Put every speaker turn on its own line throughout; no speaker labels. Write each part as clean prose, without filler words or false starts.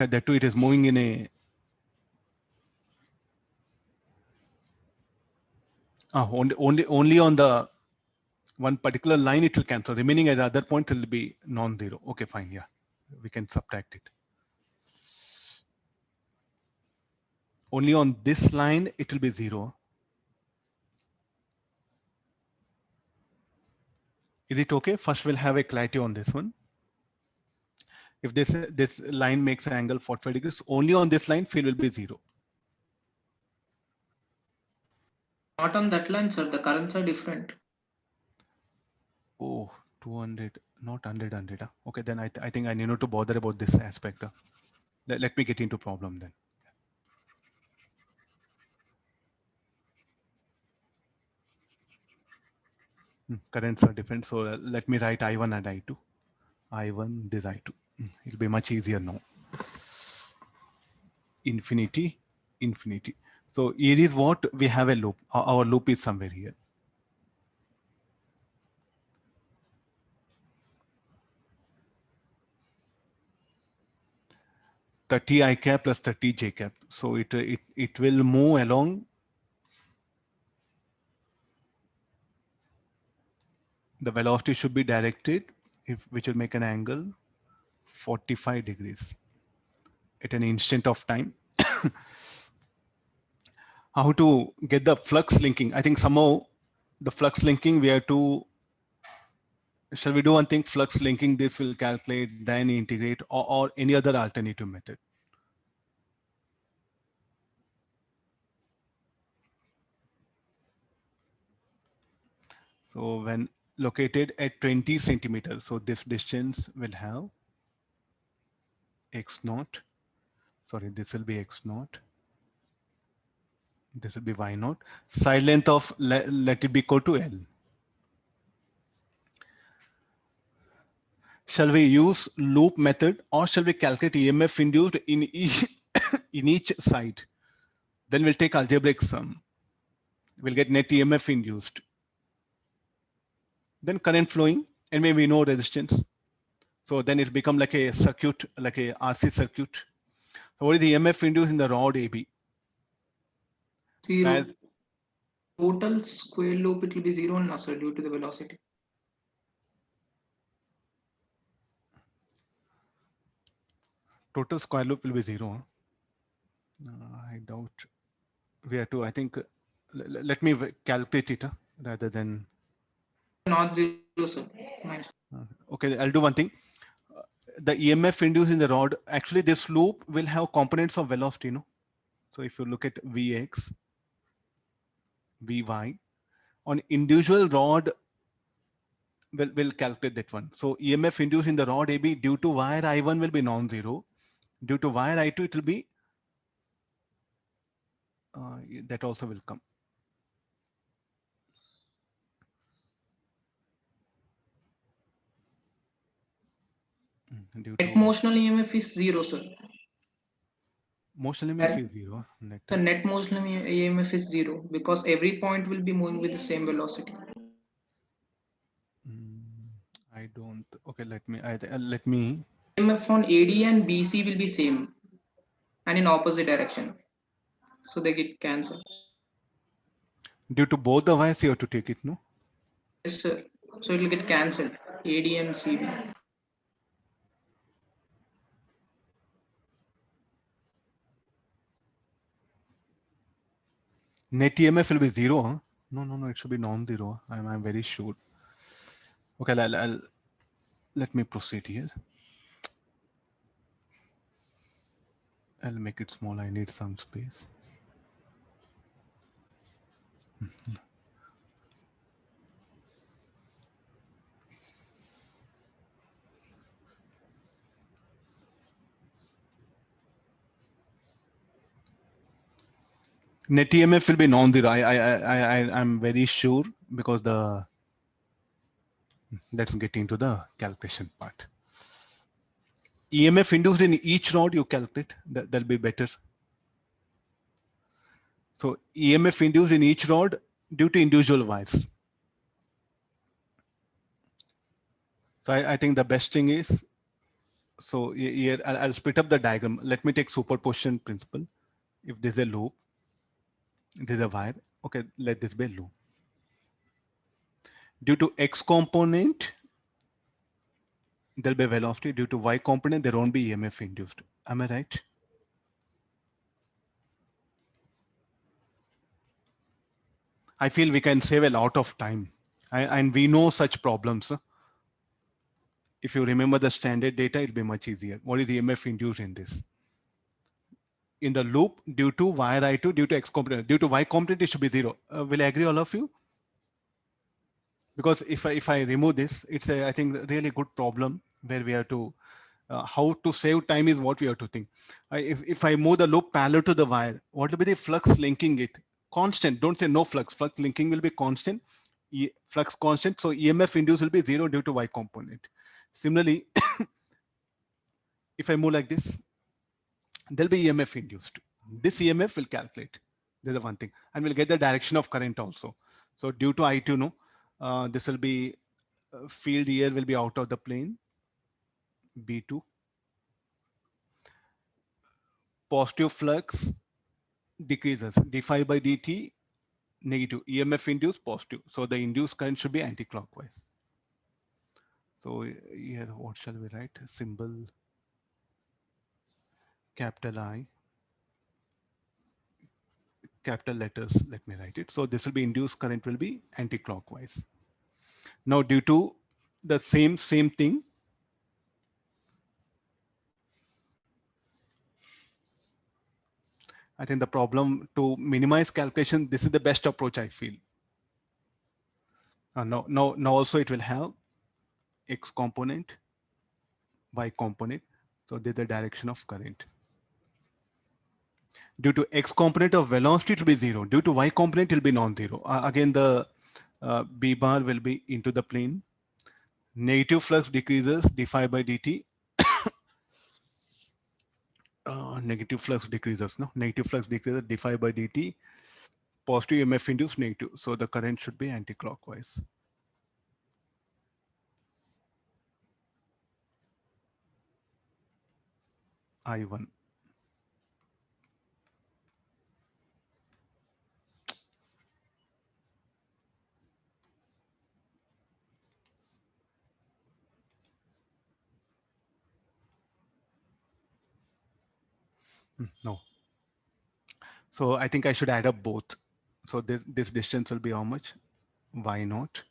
That too, it is moving in a only on the one particular line it will cancel. Remaining at the other points it will be non-zero. Okay, fine. Yeah, we can subtract it. Only on this line it will be 0. Is it okay? First, we'll have a clarity on this one. If this line makes an angle 45 degrees, only on this line field will be 0.
Not on that line, sir. The currents are different.
Oh, 200, not 100. Okay, then I think I need not to bother about this aspect. Let me get into problem then. Currents are different, so let me write I1 and I2. I1, this I2. It'll be much easier now. Infinity, infinity. So here is what we have a loop. Our loop is somewhere here. $30 I cap plus $30 J cap. So it will move along. The velocity should be directed, which will make an angle 45 degrees at an instant of time. How to get the flux linking? I think somehow the flux linking we have to, shall we do one thing? Flux linking, this will calculate, then integrate, or any other alternative method. So when located at 20 centimeters, so this distance will have x naught. Sorry, this will be x naught. This will be y naught. Side length of let it be equal to L. Shall we use loop method or shall we calculate EMF induced in each in each side? Then we'll take algebraic sum. We'll get net EMF induced. Then current flowing and maybe no resistance. So then it become like a circuit, like a RC circuit. So what is the EMF induced in the rod AB?
0.
So
Total square loop, it will be 0 now, sir, due to the velocity.
total square loop will be 0. I doubt we have to, I think, let me calculate it rather than.
Not 0, sir.
Okay, I'll do one thing. The EMF induced in the rod, actually this loop will have components of velocity, no? So if you look at Vx, Vy, on individual rod, we'll calculate that one. So EMF induced in the rod AB due to wire I1 will be non-zero. Due to wire I2, it will be, that also will come.
Net motional EMF is 0, sir.
Motional EMF is 0.
The net motional EMF is 0 because every point will be moving with the same velocity.
I don't. Okay, let me.
EMF on AD and BC will be same and in opposite direction. So they get cancelled.
Due to both the wires, you have to take it, no?
Yes, sir. So it will get cancelled. AD and CB.
Net EMF will be 0, huh? No, it should be non-zero. I'm very sure. Okay, let me proceed here. I'll make it small. I need some space. Net EMF will be non-zero. I'm very sure because let's get into the calculation part. EMF induced in each rod you calculate, that'll be better. So EMF induced in each rod due to individual wires. So I think the best thing is So here I'll split up the diagram. Let me take superposition principle. If there's a loop, there's a wire. Okay, let this be a loop. Due to X component, there'll be velocity. Due to Y component, there won't be EMF induced. Am I right? I feel we can save a lot of time. And we know such problems. If you remember the standard data, it'll be much easier. What is the EMF induced in this? In the loop, due to wire I2, due to X component, due to Y component, it should be 0. Will I agree, all of you? Because if I remove this, it's a, I think, really good problem where we have to, how to save time is what we have to think. If I move the loop parallel to the wire, what will be the flux linking it? Constant, don't say no flux. Flux linking will be constant, flux constant. So EMF induced will be 0 due to Y component. Similarly, if I move like this, there'll be EMF induced. This EMF will calculate. There's the one thing. And we'll get the direction of current also. So due to I2, no, this will be, field here will be out of the plane, B2. Positive flux decreases, d5 by dt, negative, EMF induced positive. So the induced current should be anti-clockwise. So here, what shall we write? Symbol capital I, capital letters, let me write it. So this will be induced current will be anti-clockwise. Now due to the same thing, I think the problem to minimize calculation, this is the best approach I feel. Now also it will have X component, Y component. So this is the direction of current. Due to X component of velocity, it will be 0. Due to Y component, it will be non-zero. Again, the B bar will be into the plane. Negative flux decreases d5 by dt. Negative flux decreases, no? Negative flux decreases d5 by dt. Positive EMF induced negative. So the current should be anti-clockwise. I1. No. So I think I should add up both. So this distance will be how much? Y naught.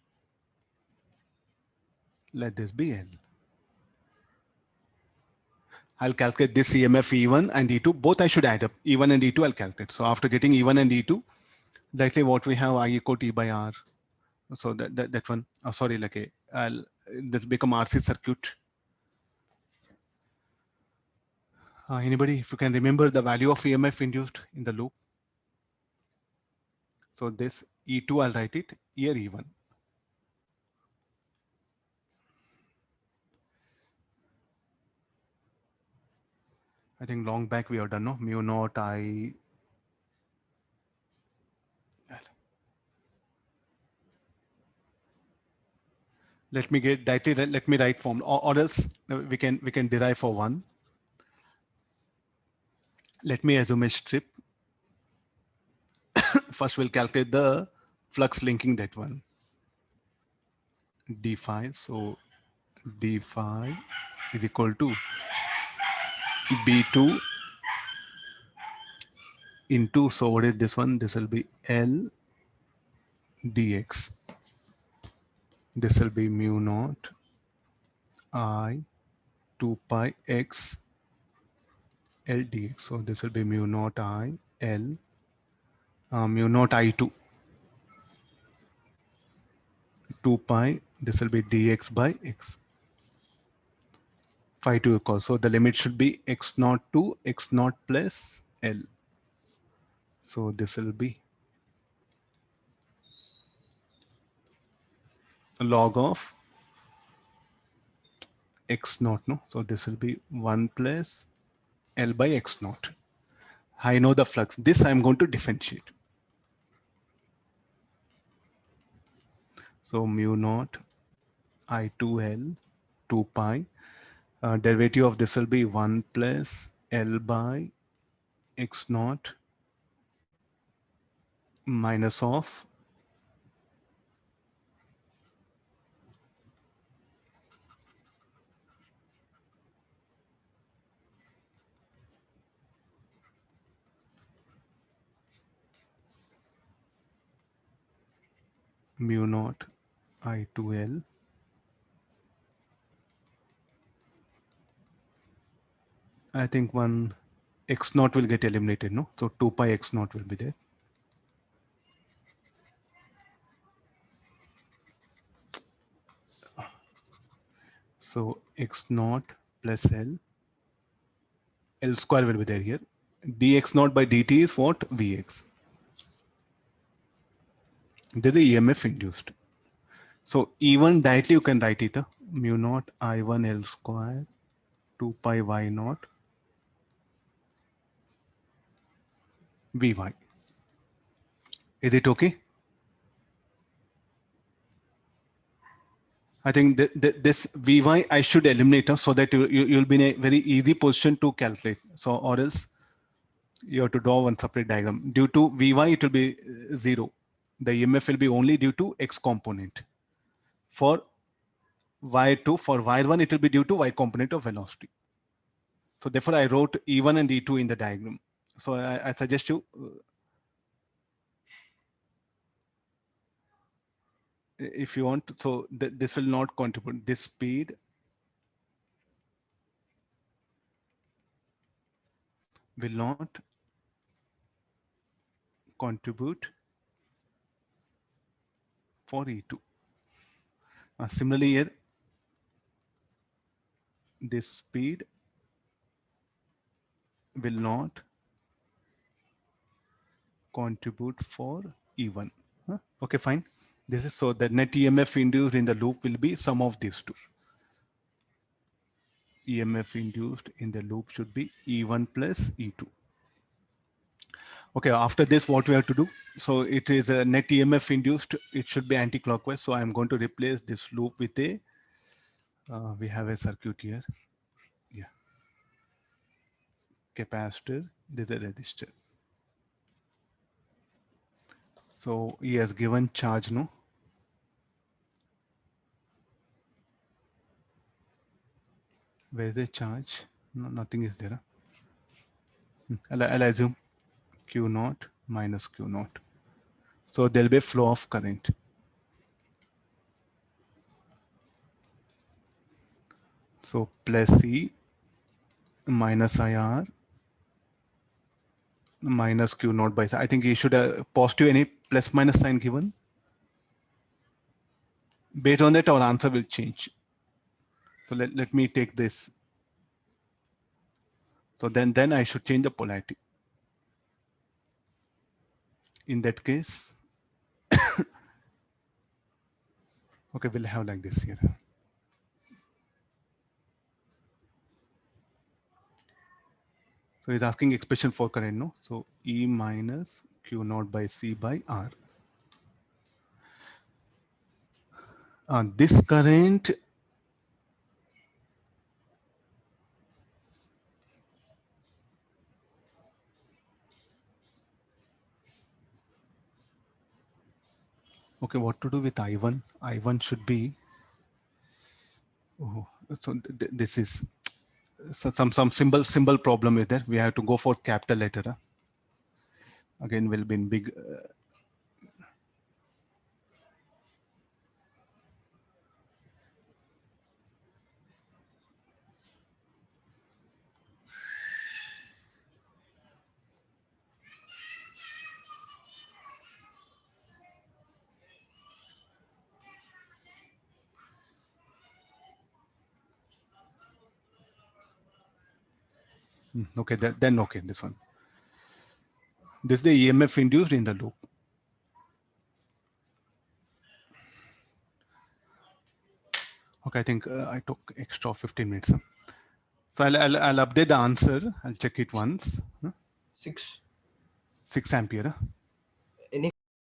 Let this be L. I'll calculate this EMF E1 and E2. Both I should add up. E1 and E2 I'll calculate. So after getting E1 and E2, let's say what we have, I equal T by R. So that one, oh, sorry, like I'll this become RC circuit. Anybody, if you can remember the value of EMF induced in the loop. So this E2, I'll write it here E1. I think long back we have done, no? Mu naught I. Let me get directly, let me write form, or else we can derive for one. Let me assume a strip. First we'll calculate the flux linking that one. D5, so D5 is equal to B2 into, so what is this one? This will be L dx. This will be mu naught I 2 pi x L dx. So this will be mu naught I L mu naught I2 2 pi. This will be dx by x. Phi to equal. So the limit should be x naught to x naught plus L. So this will be log of x naught, no? So this will be 1 plus L by x naught. I know the flux. This I'm going to differentiate. So mu naught I2L 2 pi. Derivative of this will be 1 plus L by x naught minus of mu naught I to L I think one x naught will get eliminated, no? So 2 pi x naught will be there. So x naught plus L square will be there here. Dx naught by dt is what? Vx. This is EMF induced. So even directly you can write it mu naught I1 L square 2 pi y naught Vy. Is it okay? I think this Vy I should eliminate so that you'll be in a very easy position to calculate. So or else you have to draw one separate diagram. Due to Vy it will be 0. The EMF will be only due to x component. For y2, for y1 it will be due to y component of velocity. So therefore I wrote E1 and E2 in the diagram. So I suggest you if you want, so this will not contribute. This speed will not contribute for E2. Similarly here, this speed will not contribute for E1. Okay, fine. This is so the net EMF induced in the loop will be sum of these two. EMF induced in the loop should be E1 plus E2. Okay, after this, what we have to do? So it is a net EMF induced. It should be anti-clockwise. So I'm going to replace this loop with a, we have a circuit here. Yeah. Capacitor, this is a resistor. So he has given charge, no? Where is the charge? No, nothing is there. I'll assume Q naught minus Q naught. So there'll be a flow of current. So plus C minus IR minus Q naught by, I think you should have positive any plus minus sign given. Based on that, our answer will change. So let me take this. So then I should change the polarity. In that case, okay, we'll have like this here. So he's asking expression for current, no? So E minus Q naught by C by R. This current okay, what to do with I1? I1 should be, oh, so this is so some symbol problem is there. We have to go for capital letter. Again, will be in big. Okay, then okay, this one. This is the EMF induced in the loop. Okay, I think I took extra 15 minutes. So I'll update the answer. I'll check it once.
6.
6 ampere.